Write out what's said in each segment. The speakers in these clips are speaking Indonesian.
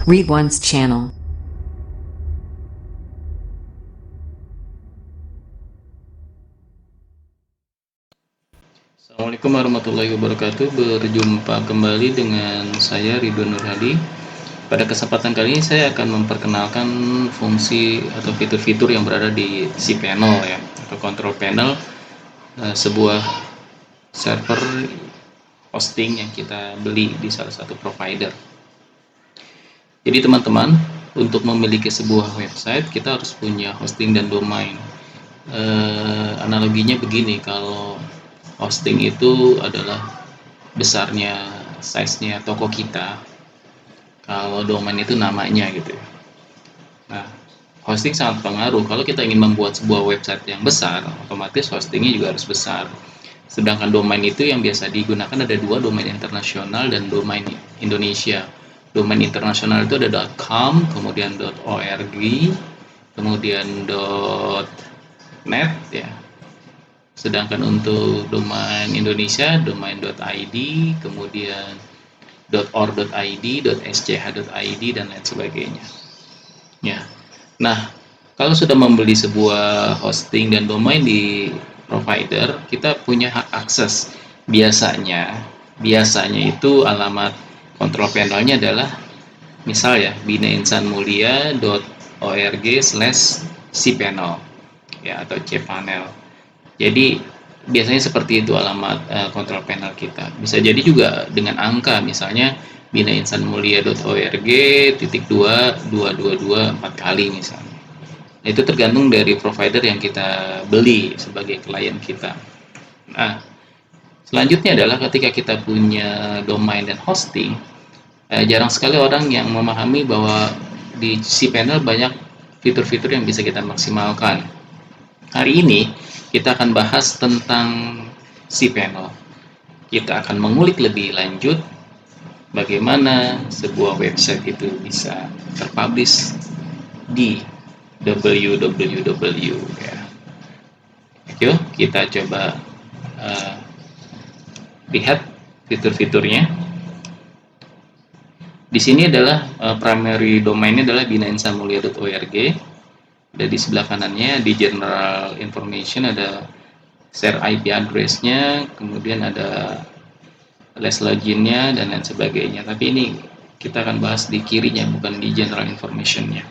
Read One's channel. Assalamualaikum warahmatullahi wabarakatuh. Berjumpa kembali dengan saya Ridwan Nur Hadi. Pada kesempatan kali ini saya akan memperkenalkan fungsi atau fitur-fitur yang berada di cPanel ya, atau control panel, sebuah server hosting yang kita beli di salah satu provider. Jadi teman-teman, untuk memiliki sebuah website kita harus punya hosting dan domain. Analoginya begini, kalau hosting itu adalah besarnya, size-nya toko kita, kalau domain itu namanya gitu ya. Nah, hosting sangat pengaruh. Kalau kita ingin membuat sebuah website yang besar, otomatis hostingnya juga harus besar. Sedangkan domain itu yang biasa digunakan ada dua, domain internasional dan domain Indonesia. Domain internasional itu ada .com, kemudian .org, kemudian .net ya. Sedangkan untuk domain Indonesia, domain.id, kemudian .or.id, .sch.id, dan lain sebagainya. Ya. Nah, kalau sudah membeli sebuah hosting dan domain di provider, kita punya hak akses. Biasanya itu alamat kontrol panelnya adalah misal ya binainsanmulia.org/cpanel ya, atau cpanel. Jadi biasanya seperti itu alamat kontrol panel kita. Bisa jadi juga dengan angka, misalnya binainsanmulia.org /2 4 kali misalnya. Nah, itu tergantung dari provider yang kita beli sebagai klien kita. Nah, selanjutnya adalah ketika kita punya domain dan hosting, jarang sekali orang yang memahami bahwa di cPanel banyak fitur-fitur yang bisa kita maksimalkan. Hari ini kita akan bahas tentang cPanel. Kita akan mengulik lebih lanjut bagaimana sebuah website itu bisa terpublish di www ya. Yuk kita coba lihat fitur-fiturnya. Di sini adalah primary domainnya adalah binainsanmulia.org. Ada di sebelah kanannya, di general information ada share IP address-nya, kemudian ada list login-nya dan lain sebagainya. Tapi ini kita akan bahas di kirinya, bukan di general information-nya.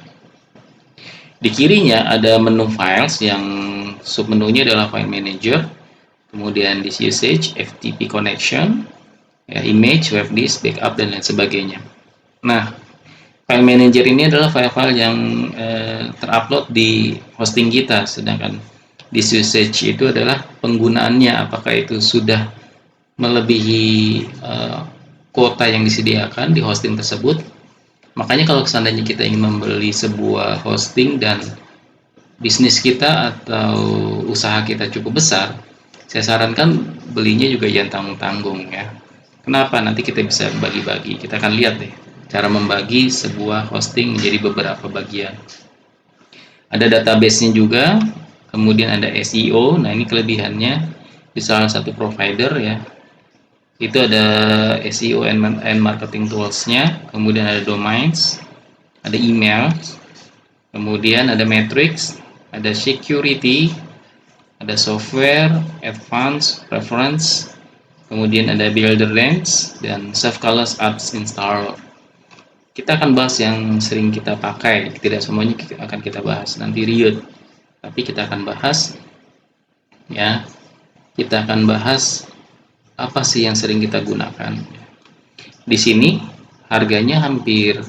Di kirinya ada menu files yang submenunya adalah file manager, kemudian disk usage, FTP connection, ya, image, web disk, backup, dan lain sebagainya. Nah, file manager ini adalah file-file yang terupload di hosting kita, sedangkan disk usage itu adalah penggunaannya, apakah itu sudah melebihi kuota yang disediakan di hosting tersebut. Makanya kalau seandainya kita ingin membeli sebuah hosting dan bisnis kita atau usaha kita cukup besar, saya sarankan belinya juga jangan tanggung-tanggung ya. Kenapa? Nanti kita bisa bagi-bagi. Kita akan lihat deh cara membagi sebuah hosting menjadi beberapa bagian. Ada database-nya juga, kemudian ada SEO. Nah, ini kelebihannya di salah satu provider ya. Itu ada SEO and marketing tools-nya, kemudian ada domains, ada email, kemudian ada metrics, ada security, ada software, advanced, preference, kemudian ada builder range, dan self-colors apps installer. Kita akan bahas yang sering kita pakai, tidak semuanya akan kita bahas, nanti riut. Tapi kita akan bahas, ya, kita akan bahas apa sih yang sering kita gunakan. Di sini harganya hampir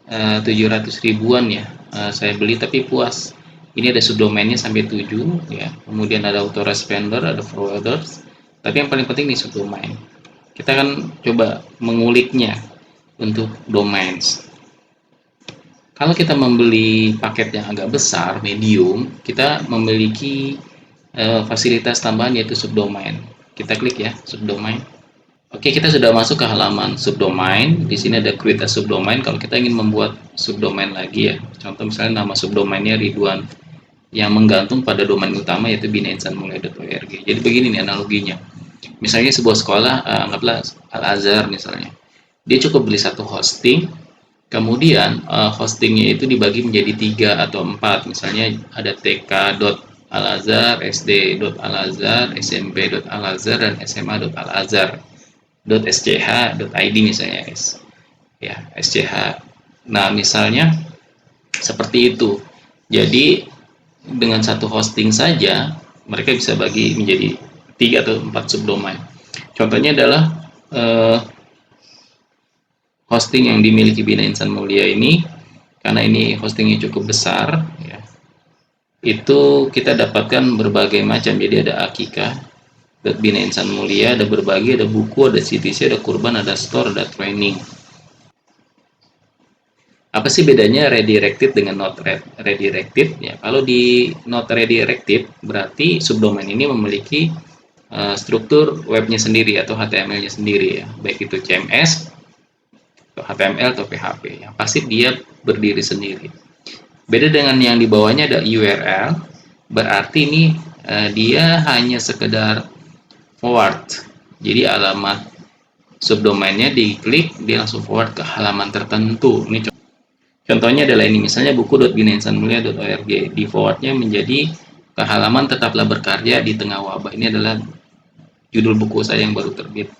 700 ribuan ya, saya beli tapi puas. Ini ada subdomainnya sampai 7 ya, kemudian ada autoresponder, ada forwarders, tapi yang paling penting di subdomain. Kita akan coba menguliknya untuk domains. Kalau kita membeli paket yang agak besar, medium, kita memiliki fasilitas tambahan yaitu subdomain. Kita klik ya, subdomain. Oke, kita sudah masuk ke halaman subdomain. Di sini ada create a subdomain. Kalau kita ingin membuat subdomain lagi ya, contoh misalnya nama subdomainnya Ridwan, yang menggantung pada domain utama yaitu binainsanmulia.org. Jadi begini nih analoginya. Misalnya sebuah sekolah, anggaplah Al Azhar misalnya. Dia cukup beli satu hosting, Kemudian hostingnya itu dibagi menjadi 3 atau 4. Misalnya ada tk.alazhar, sd.alazhar, smp.alazhar, dan sma.alazhar. .sch.id misalnya ya SCH. Nah, misalnya seperti itu. Jadi dengan satu hosting saja mereka bisa bagi menjadi 3 atau 4 subdomain. Contohnya adalah eh, hosting yang dimiliki Bina Insan Mulia ini, karena ini hostingnya cukup besar ya, itu kita dapatkan berbagai macam. Jadi ada Akikah, Bina Insan Mulia, ada berbagi, ada buku, ada CTC, ada kurban, ada store, ada training. Apa sih bedanya redirected dengan not redirected? Ya, kalau di not redirected berarti subdomain ini memiliki struktur webnya sendiri atau HTML-nya sendiri ya, baik itu CMS, atau HTML atau PHP. Yang pasti dia berdiri sendiri. Beda dengan yang di bawahnya ada URL, berarti ini dia hanya sekedar forward. Jadi alamat subdomainnya diklik, dia langsung forward ke halaman tertentu. Ini contohnya adalah ini, misalnya buku.binainsanmulia.org, di forwardnya menjadi ke halaman tetaplah berkarya di tengah wabah. Ini adalah judul buku saya yang baru terbit.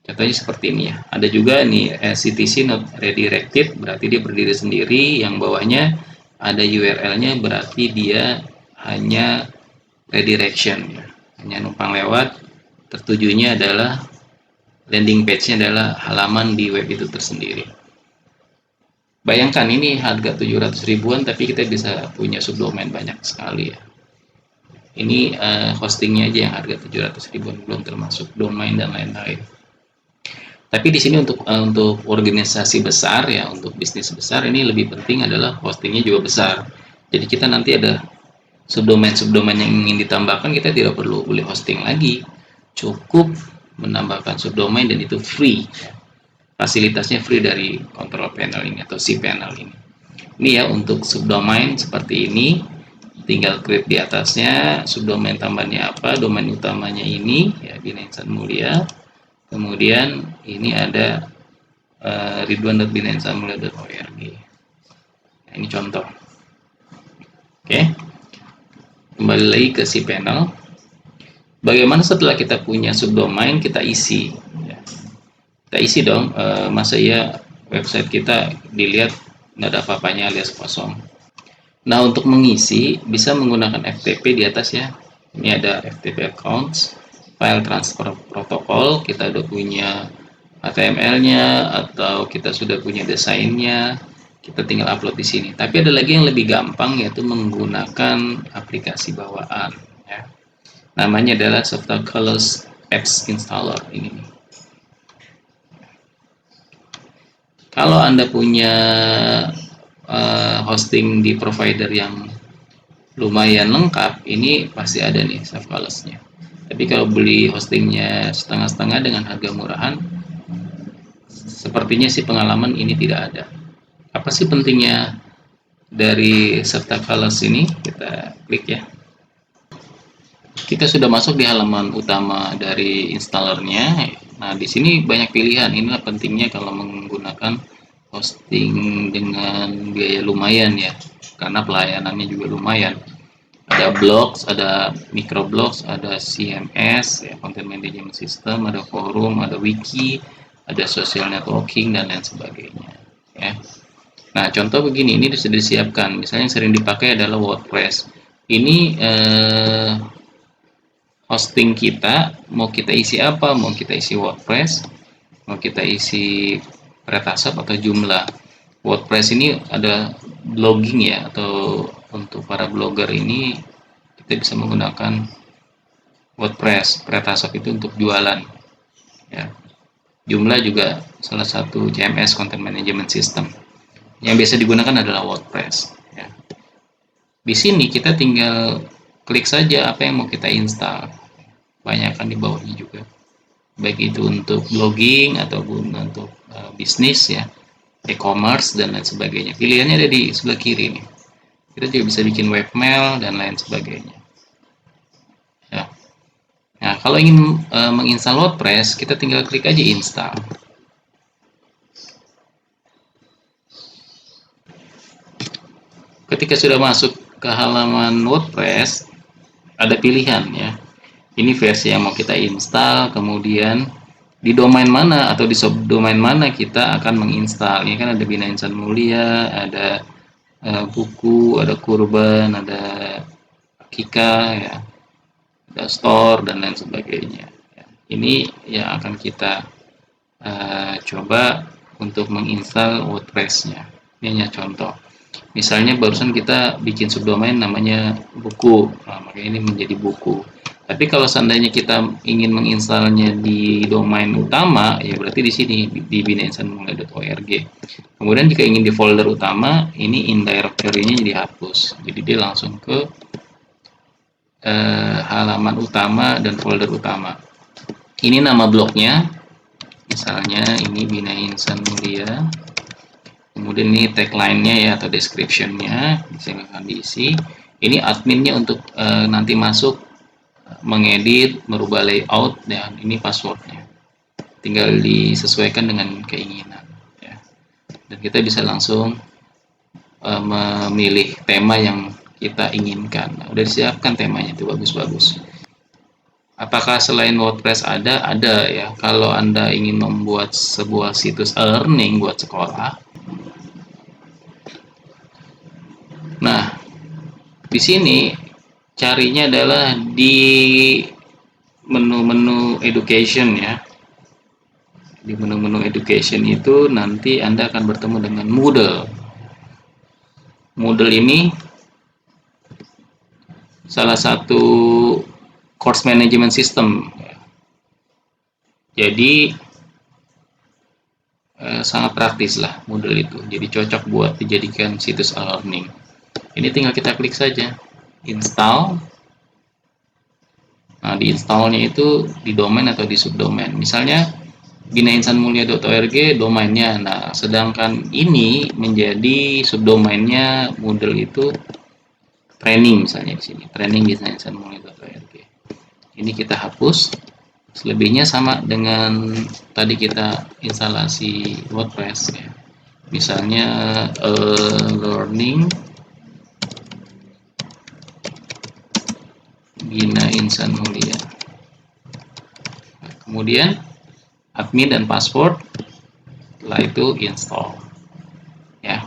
Contohnya seperti ini ya. Ada juga nih CTC not redirected, berarti dia berdiri sendiri. Yang bawahnya ada URL-nya, berarti dia hanya redirection ya. Hanya numpang lewat, tertujunya adalah landing page-nya adalah halaman di web itu tersendiri. Bayangkan ini harga 700 ribuan tapi kita bisa punya subdomain banyak sekali ya. Ini hostingnya aja yang harga 700 ribuan, belum termasuk domain dan lain-lain. Tapi di sini untuk organisasi besar ya, untuk bisnis besar ini lebih penting adalah hostingnya juga besar. Jadi kita nanti ada subdomain-subdomain yang ingin ditambahkan, kita tidak perlu beli hosting lagi. Cukup menambahkan subdomain dan itu free. Fasilitasnya free dari control panel ini atau cPanel ini. Ini ya untuk subdomain seperti ini. Tinggal klik di atasnya subdomain tambahnya apa, domain utamanya ini ya Bina Insan Mulia. Kemudian ini ada ridwan.binainsanmulia.org. Nah, ini contoh. Oke. Kembali lagi ke cPanel. Bagaimana setelah kita punya subdomain kita isi? Ya. Kita isi dong. Masa ya website kita dilihat nggak ada apa-apanya alias kosong. Nah, untuk mengisi bisa menggunakan FTP di atas ya. Ini ada FTP accounts, file transfer protocol, kita udah punya HTML-nya atau kita sudah punya desainnya, kita tinggal upload di sini. Tapi ada lagi yang lebih gampang, yaitu menggunakan aplikasi bawaan ya. Namanya adalah Softaculous Apps Installer ini. Kalau Anda punya hosting di provider yang lumayan lengkap, ini pasti ada nih Softaculous-nya. Tapi kalau beli hostingnya setengah-setengah dengan harga murahan, sepertinya sih pengalaman ini tidak ada. Apa sih pentingnya dari Softaculous ini? Kita klik ya. Kita sudah masuk di halaman utama dari installernya. Nah, di sini banyak pilihan. Inilah pentingnya kalau menggunakan hosting dengan biaya lumayan ya, karena pelayanannya juga lumayan. Ada blogs, ada microblogs, ada CMS, ya, content management system, ada forum, ada wiki, ada social networking dan lain sebagainya. Ya. Nah, contoh begini, ini sudah disiapkan. Misalnya yang sering dipakai adalah WordPress. Ini hosting kita, mau kita isi apa? Mau kita isi WordPress, mau kita isi Pretasop atau Joomla. WordPress ini ada blogging ya, atau untuk para blogger ini kita bisa menggunakan WordPress. Pretasop itu untuk jualan ya. Joomla juga salah satu CMS content management system. Yang biasa digunakan adalah WordPress ya. Di sini kita tinggal klik saja apa yang mau kita install. Banyak kan di bawahnya juga. Baik itu untuk blogging ataupun untuk bisnis ya, e-commerce dan lain sebagainya. Pilihannya ada di sebelah kiri nih. Kita juga bisa bikin webmail dan lain sebagainya. Ya. Nah, kalau ingin menginstal WordPress, kita tinggal klik aja install. Ketika sudah masuk ke halaman WordPress, ada pilihan ya. Ini versi yang mau kita install, kemudian di domain mana atau di subdomain mana kita akan menginstal. Ini kan ada Bina Insan Mulia, ada buku, ada kurban, ada Kika, ya, ada store dan lain sebagainya. Ini yang akan kita coba untuk menginstal WordPress-nya. Ini hanya contoh. Misalnya barusan kita bikin subdomain namanya buku, nah, maka ini menjadi buku. Tapi kalau seandainya kita ingin menginstalnya di domain utama, ya berarti di sini di binainsanmulia.org. Kemudian jika ingin di folder utama, ini indirectory-nya jadi hapus. Jadi dia langsung ke halaman utama dan folder utama. Ini nama blognya, misalnya ini Bina Insan Mulia. Kemudian ini tagline-nya ya atau description-nya silakan diisi. Ini adminnya untuk nanti masuk mengedit, merubah layout, dan ini passwordnya. Tinggal disesuaikan dengan keinginan. Ya. Dan kita bisa langsung memilih tema yang kita inginkan. Nah, udah disiapkan temanya itu bagus-bagus. Apakah selain WordPress ada? Ada ya. Kalau Anda ingin membuat sebuah situs e-learning buat sekolah, nah di sini carinya adalah di menu-menu education ya. Di menu-menu education itu nanti Anda akan bertemu dengan Moodle. Moodle ini salah satu course management system. Jadi sangat praktis lah Moodle itu. Jadi cocok buat dijadikan situs e-learning. Ini tinggal kita klik saja, install. Nah, di installnya itu di domain atau di subdomain. Misalnya binainsanmulia.org domainnya. Nah, sedangkan ini menjadi subdomainnya Moodle itu training misalnya di sini. Training binainsanmulia.org. Ini kita hapus. Selebihnya sama dengan tadi kita instalasi WordPress ya. Misalnya learning Bina Insan Mulia. Nah, kemudian admin dan password, setelah itu install. Ya,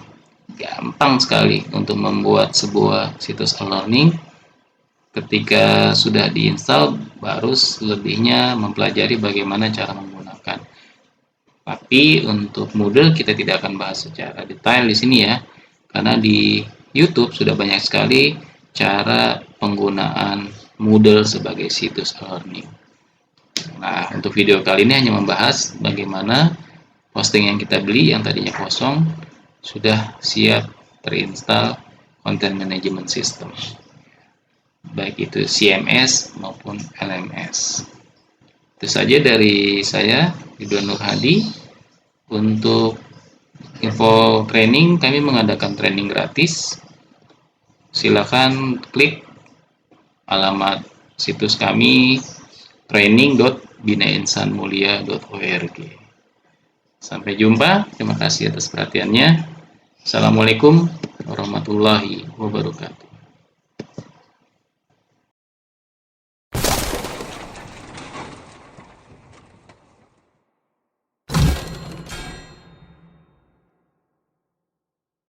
gampang sekali untuk membuat sebuah situs e-learning. Ketika sudah diinstal, baru selebihnya mempelajari bagaimana cara menggunakan. Tapi untuk Moodle kita tidak akan bahas secara detail di sini ya, karena di YouTube sudah banyak sekali cara penggunaan Moodle sebagai situs e-learning. Nah, untuk video kali ini hanya membahas bagaimana hosting yang kita beli yang tadinya kosong sudah siap terinstall content management system, baik itu CMS maupun LMS. Itu saja dari saya, Ridwan Nur Hadi. Untuk info training, kami mengadakan training gratis. Silakan klik alamat situs kami training.binainsanmulia.org. Sampai jumpa, terima kasih atas perhatiannya. Assalamualaikum warahmatullahi wabarakatuh.